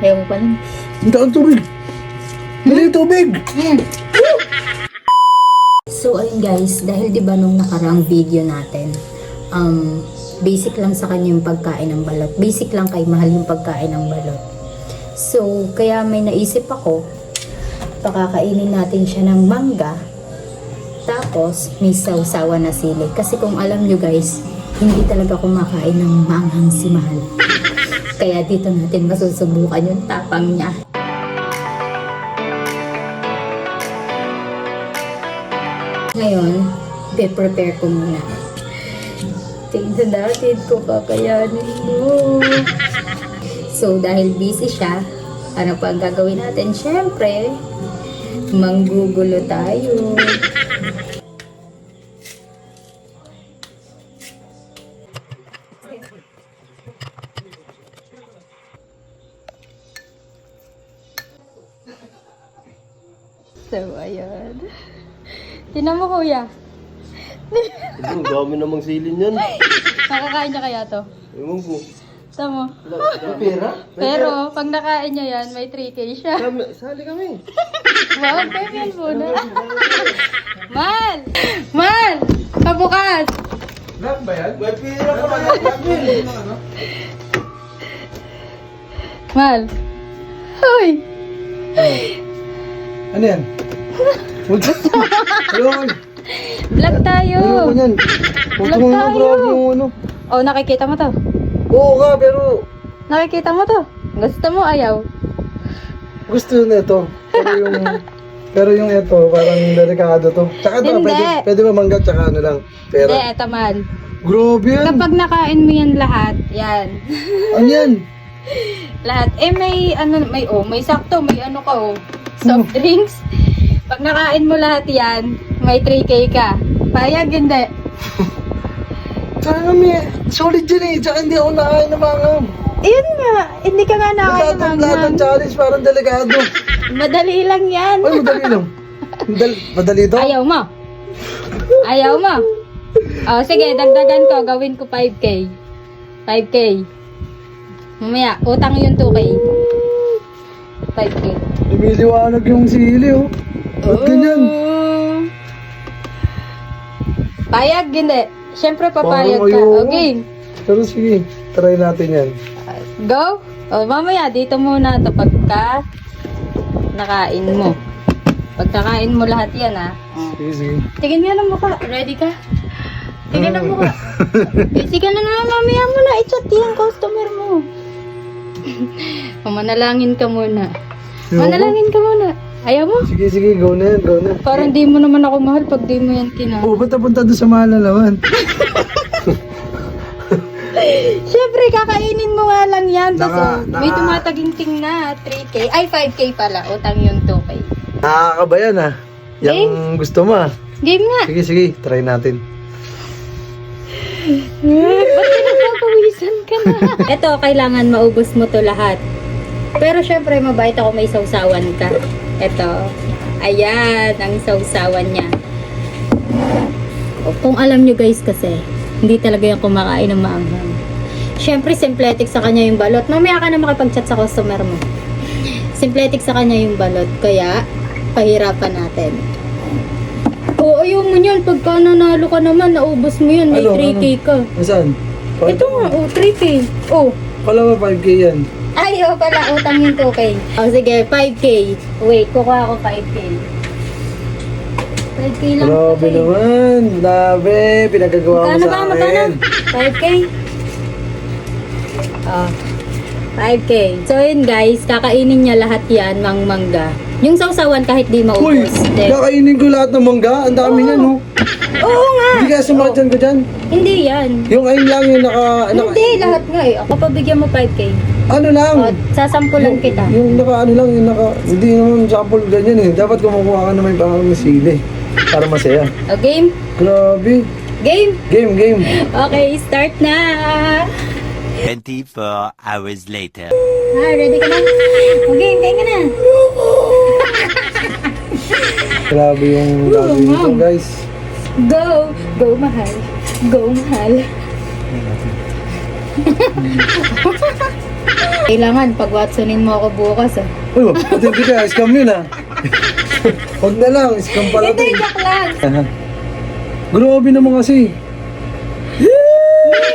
Ayaw mo pa nun. Hindi ang tubig. Dali yung tubig. So ayun guys, dahil diba nung nakarang video natin, basic lang sa kanya yung pagkain ng balot. Basic lang kay Mahal yung pagkain ng balot. So kaya may naisip ako, pakakainin natin siya ng mangga, tapos may sausawa na sili. Kasi kung alam nyo guys, hindi talaga kumakain ng maanghang si Mahal. Kaya dito natin masusubukan yung tapang niya. Ngayon, prepare ko muna. Tingnan natin kung kakayanin mo. So, dahil busy siya, ano pa ang gagawin natin? Siyempre, manggugulo tayo. So, ayan. Tinan mo, kuya. Ang dami namang silin yan. Nakakain niya kaya to? Ewan ko. Tama. May pera? Pero, pag nakain niya yan, may 3K siya. Sali kami. Wow, pepel muna. Mal! Mal! Pabukas! Lahat ba yan? May pera ko na yan. Mal! Hoy! Ano yan? Ayun. Vlog tayo! Ayun yan. Huwag Vlog mo na tayo. grab yung ano. Oh, nakikita mo to? Oo nga, pero Nakikita mo to? Gusto mo, ayaw? gusto na ito. Pero yung ito, parang delikado to. Tsaka ito, Hindi. pwede ba mangga tsaka ano lang? Hindi, Pera. eto Mal. Grabe yan. Kapag nakain mo yan lahat, yan. Ano yan? Lahat. Eh, may sakto, may ano ka, oh. Soft drinks. Pag nakain mo lahat yan, may 3K ka. Payag, hindi. Tsaka kami, solid dyan eh. Tsaka hindi ako nakain ng mga. Ayun nga, hindi ka nga nakain ng Lahat ng challenge parang delikado. Madali lang yan. Ay, madali lang. Madali to? Ayaw mo. Ayaw mo. Oh, sige, dagdagan ko. Gawin ko 5K. 5K. Mamaya, utang yung 2K. 5K. Lumiliwanag yung sili oh. Ba't ganyan? Payag, hindi. Siyempre papayag Parang ka. ayoko. Okay. Pero sige, try natin yan. Go. O, mamaya, dito muna ito pagka nakain mo. Pag nakain mo lahat yan, ha. Sige, sige. Tingin nga ng mukha. Ready ka? Tingin ng mukha. Sige na na, mamaya mo na i-chat yung customer mo. Manalangin ka muna. Manalangin ka muna. Ayaw mo? Sige, sige, go na yan, go na. Parang di mo naman ako mahal pag di mo yan kinain. Oh, ba't napunta doon sa mahal na naman? Siyempre, kakainin mo nga lang yan. Tapos, may naka- tumataginting na 3K. Ay, 5K pala. Utang yung 2K. Nakakabayan ah. Yung gusto mo ah. Game nga. Sige, sige, try natin. Ba't pinagpapawisan ka na? Ito, kailangan maubos mo to lahat. Pero syempre, mabait ako, may sausawan ka. Ito. Ayan, ang sausawan niya. Kung alam nyo guys kasi, hindi talaga yung kumakain ng maanghang. Syempre, simpletic sa kanya yung balot. Mamaya ka na makipag-chat sa customer mo. Simpletic sa kanya yung balot. Kaya, pahirapan natin. Oo, ayaw mo yan. Pagka nanalo ka naman, naubos mo yun. May 3K ka. Saan? Ito nga, 3K. Oh. Kala mo 5K yan. Ay, pala, utang yung 2K. O, sige, 5K. Wait, kukuha ako 5K. 5K lang. Grabe naman. Grabe. Pinagagawa mo Magkano sa ba? akin. Magkano? 5K? Oh, 5K. So, yun guys, kakainin niya lahat yan, mangga. Yung sausawan kahit di Uy, maubos. Then, kakainin ko lahat ng mangga. Ang dami niyan oh. oo nga. Hindi kaya sumakit dyan ko dyan. Hindi yan. Yung ayun lang yung Hindi, lahat nga eh. Ako pabigyan mo 5K. Ano lang? O, sasampulan kita. Yung ano lang, hindi naman sample ganyan eh. Dapat kumukuha ka na may parang sili. Para masaya. O, game? Grabe. Game? Game. Okay, start na. 24 hours later. Ready ka na? O, game, kain ka na. Grabe yung gagawin nito guys. Go! Go, mahal. Go, mahal. Kailangan, pag Watsonin mo ako bukas ah. Uy, pati hindi ka, scam yun ah. Huwag na lang, scam pala to. Hindi, joke lang. Grabe naman kasi. Hindi,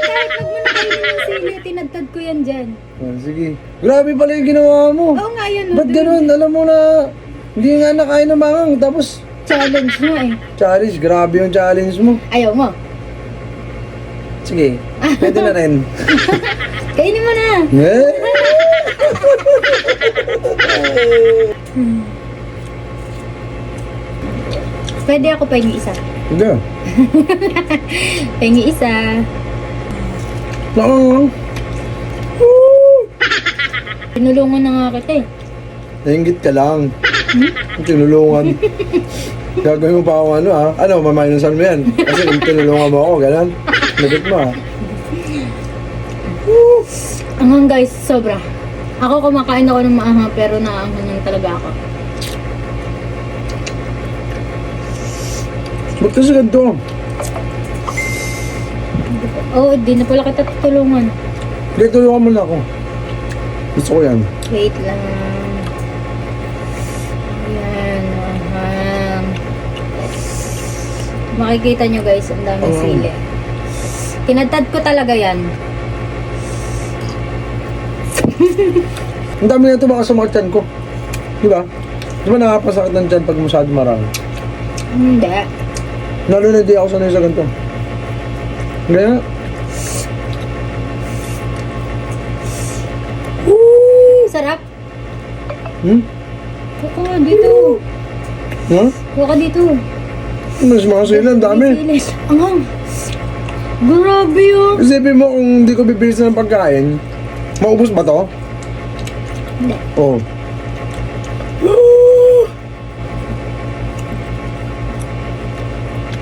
kahit wag mo na kainin yung sili, tinadtad ko yan dyan. Sige. Grabe pala yung ginawa mo. Oo nga yun. Ba't ganun? Alam mo na, hindi nga nakain ng mangang. Tapos, Challenge mo eh. challenge. Grabe yung challenge mo. Ayaw mo. Sige, pwede na rin. Kainin mo na. Eh? Pwede ako pahingi isa. Hindi. Pahingi isa. Lang. Tinulungan na nga kita eh. Nainggit ka lang. Tinulungan. Gagawin mo pa ako ano ha? Ano, maminusan mo yan. Kasi kung tinulungan mo ako, gano'n. Nagit mo ha. Anghang guys, sobra. Ako kumakain ako ng maanghang pero naaanghang lang talaga ako. Ba't kasi ganito? Oh, di na pala kita tutulungan. Hindi, tulungan mo na ako. Gusto ko yan. Wait lang. Yan, anghang. Makikita nyo guys, ang daming Oo. sili. Tinadtad ko talaga yan. Ang dami na ito baka sumakit tiyan ko. Di ba? Di ba nakapasakit ng tiyan pag masyado marami? Hindi. Lalo na di ako sanay sa ganito. Kaya, Sarap. Kuha ka dito. ha? Kuha ka dito. Mas mga sila, ang dami. May sili. Anghang. Grabe yun. Isipin mo kung hindi ko bibilisan ng pagkain, maubos ba to? Hindi. Oo.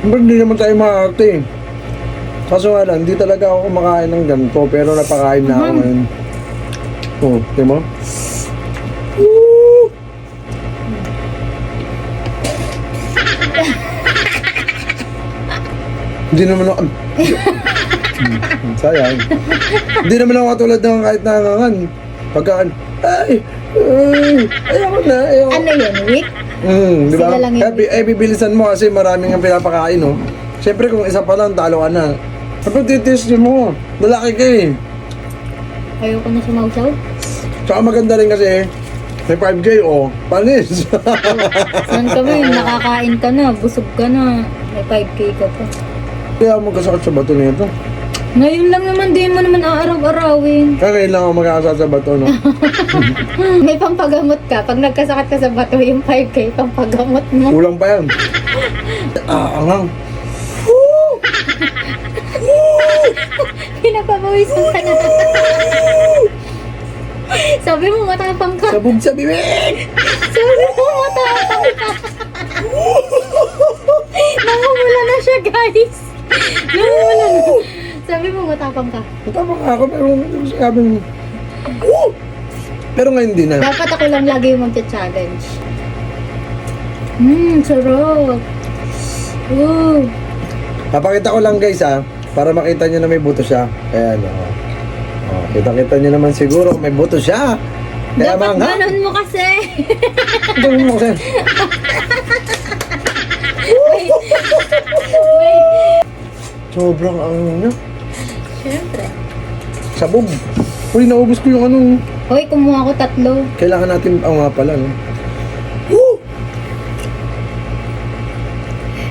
Ba't hindi naman tayo makakarte? Kaso nga lang, hindi talaga ako kumakain ng ganito, pero napakain na ako ngayon. Oo, di mo? Hindi naman ako... Sayang. Hindi naman ako katulad ng kahit nangangan. Pagkaan, ayoko na, ayoko. Ano yun, week? Di ba? Sila lang yung- Bibilisan mo kasi maraming ang pinapakain, no? Siyempre kung isa pa lang, talo ka na. Kapag titest mo, malaki ka eh. Ayoko na sumausaw. Tsaka maganda rin kasi, may 5K, oh, panis. Saan kami? Nakakain ka na, busog ka na. May 5K ka pa. Kaya magkasakit sa bato na ito. Ngayon lang naman, di mo naman aaraw-arawin. Kaya lang ako magkakasakit sa bato, no? May pampagamot ka. Pag nagkasakit ka sa bato, yung 5K, pampagamot mo. Kulang pa yan. Angang. Pinapabawisan ka na. Sabi mo, matapang ka. Sabog sa bibig! Sabi mo, matapang ka. Namumula na siya, guys. Namumula na. Sabi mo, matapang ka. Tama ka ako, pero sabi mo. Pero ngayon din na. Dapat ako lang lagi yung magcha-challenge. Sarap. Ooh. Papakita ko lang guys ha, para makita nyo na may buto siya. Ayan o. Kita-kita nyo naman siguro may buto siya. Kaya Dapat mangha. ganun mo kasi. Ganun mo kasi. Wait. Sobrang ano niya. Siyempre. Sabog. Uy, naubos ko yung ano. Hoy, kumuha ko 3. Kailangan natin, nga pala no.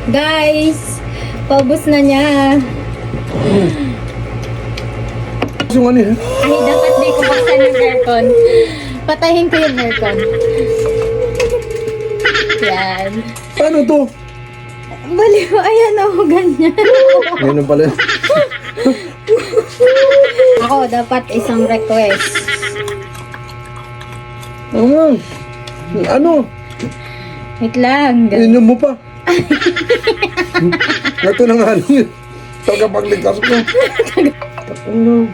Guys, paubos na niya. Yung ano eh. Ay, dapat di ko buksan yung aircon. Patayin ko yung aircon. Yan. Paano to? Baliw, ayan o, ganyan. Ganun pala. Ako, dapat isang request. Ano? Ano? Wait lang. Inom mo pa. Ito na nga lang yun. Tagapagligtas ko. Ano?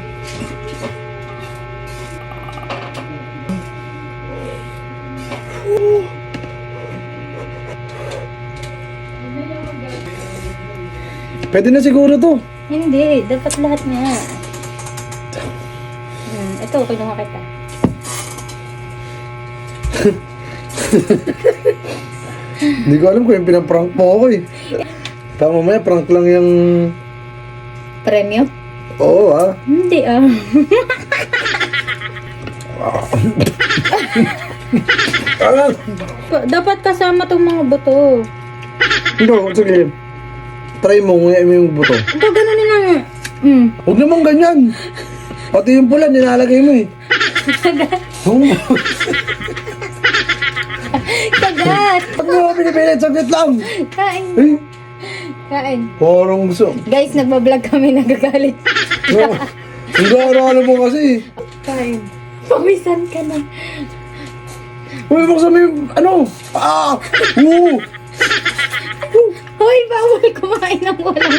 Pwede na siguro to. Hindi, dapat lahat nga. Ito, kinuha kita. Hindi ko alam kung yung pinaprank mo ako eh. Baka mamaya prank lang yung... Premyo? Oo ah. Hindi Ah, Dapat kasama tong mga buto. hindi, sige. Try mo, ngayon mo yung buto. Ito, ganun lang. Huwag naman ganyan. Pati yung pula, nilalagay mo eh. Oo. Kagat! Pag mo ako pinipilit, saglit lang. Kain. Eh, Kain. parang gusto. Guys, nagbablog kami, nagagalit. Ang gara-gara mo kasi. Kain. Pawisan ka na. Uy, buksan mo yung, ano? Ah! Oo! Hoy, bawal kumain ng walang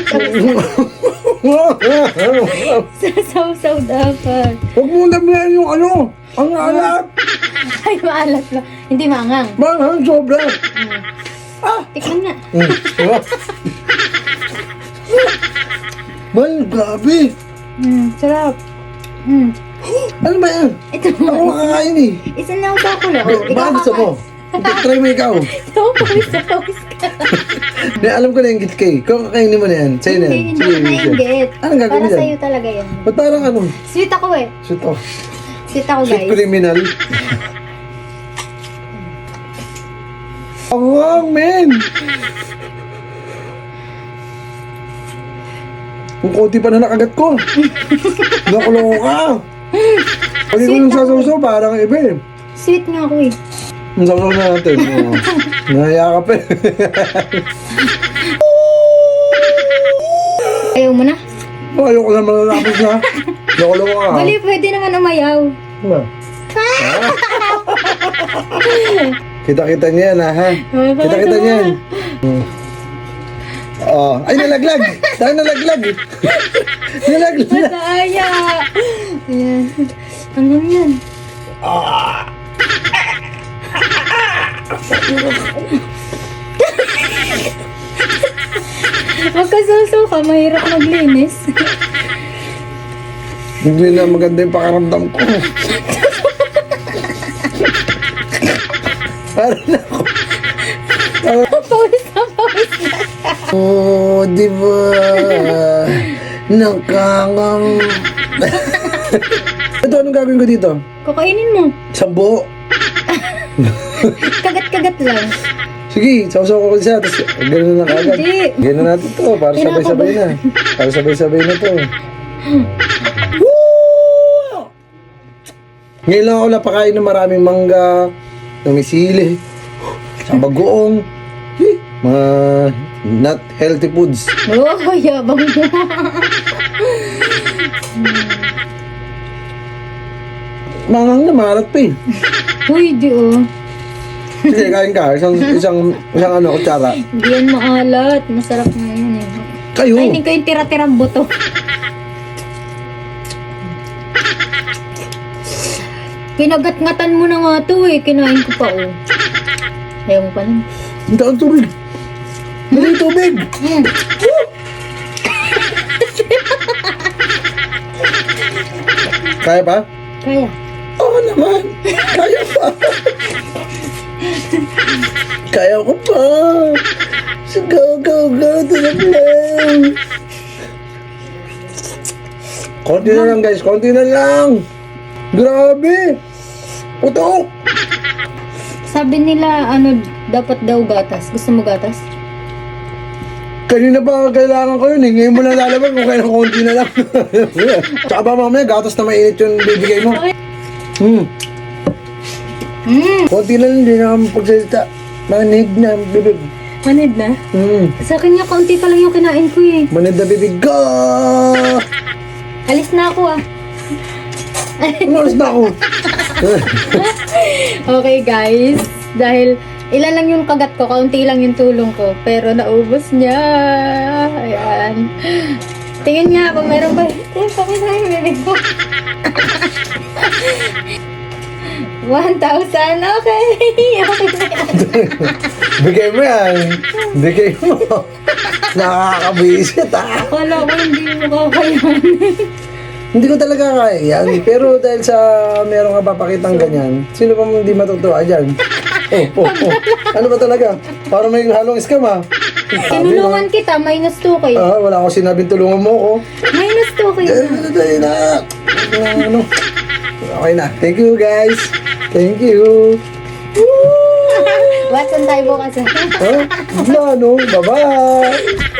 sasaw-saw dapat. Huwag mo lamihan yung ano, ang alat. Ay, maalat na. Hindi maangang. Mahal, sobra. Tikman na. Mal, grabe. Sarap. Ano ba yan? Ito. Ako makakain eh. Isa na ako na. Baka gusto mo. Try mo ikaw. Ito, pawis ka. Alam ko na yung git kay. Kung kakainin mo na yan, sa'yo na yan. Hindi ka nainggit. Anong gagawin Para yan? sa'yo talaga yan. Ba't parang ano? Sweet ako eh. Sweet oh. Sweet ako, Sweet guys. criminal. Awang, men! Kung konti pa na nakagat ko. Nakuloko ka. Pwede ko yung sasaw-saw, parang iba eh. Sweet nga ako eh. Ang sasaw na natin. Nahaya ka pa eh. Ayaw mo na? Ayoko na malalapos na. Nakuloko ka. Bali, pwede naman umayaw. Ano? Kita-kita niya yan ha. Kita-kita niya yan. Oh, ay nalaglag. Ay nalaglag. Nalaglag. Masaya. Ayan. Ano yan? Magkasuso ka, mahirap maglinis. Hindi na maganda yung pakaramdam ko. Parang ako. Pawis na. Oh, di ba? Nakakang... Ito, anong gagawin ko dito? Kakainin mo. Sambo. Kagat-kagat lang. Sige, sausaw ko isa, tapos gano'n na kagad. Hindi. Gano'n natin to, para sabay-sabay na. Para sabay-sabay na to. Woo! Ngayon lang ako napakain ng maraming mangga, ng misili, sa bagoong, mga not healthy foods. Oh, yabang mo. Mangang na, marat pa eh. Uy, di oh. Sige, kain ka, isang ano, kutsara. Hindi yan maalat. Masarap na yan eh. Kayo! Kainin ko yung tira-tirang buto. Pinagat-ngatan mo na nga to eh. Kinain ko pa oh. Ayaw mo pa nun. Hindi ang tubig. Dali tubig. Kaya pa? Kaya. Oo naman. Kaya pa. Kaya ko pa. So go to the flow. Konti na lang guys. Konti na lang. Grabe. Putok. Sabi nila, ano, dapat daw gatas. Gusto mo gatas? Kanina pa kailangan ko yun eh. Ngayon mo na lalaban kung kailangan konti na lang. Tsaka ba mamaya gatas na mainit yung bibigay mo. Konti na lang, hindi na kami pagsalita. Manid na ang bibig. Manid na? Sa akin nga, kaunti pa lang yung kinain ko eh. Manid na bibig ka! Alis na ako ah. Umalis na ako. Okay guys, dahil ilan lang yung kagat ko, kaunti lang yung tulong ko, pero naubos niya. Ayan. Tingin nga kung meron ba. Pakita yung bibig ko. 1,000, okay. Bigay mo yan. Bigay mo. Nakakabisit ah. Akala ko hindi mo kakayanin. Hindi ko talaga kaya yan. Pero dahil sa meron ka papakitang ganyan, sino pa hindi matutuwa dyan? Ano ba talaga? Para may halong scam ha? Tinulungan kita, minus 2K. Wala akong sinabing tulungan mo ako. Minus 2K na. Ano? Okay na. Thank you guys. Thank you. Watson tayo bukas. Bye-bye.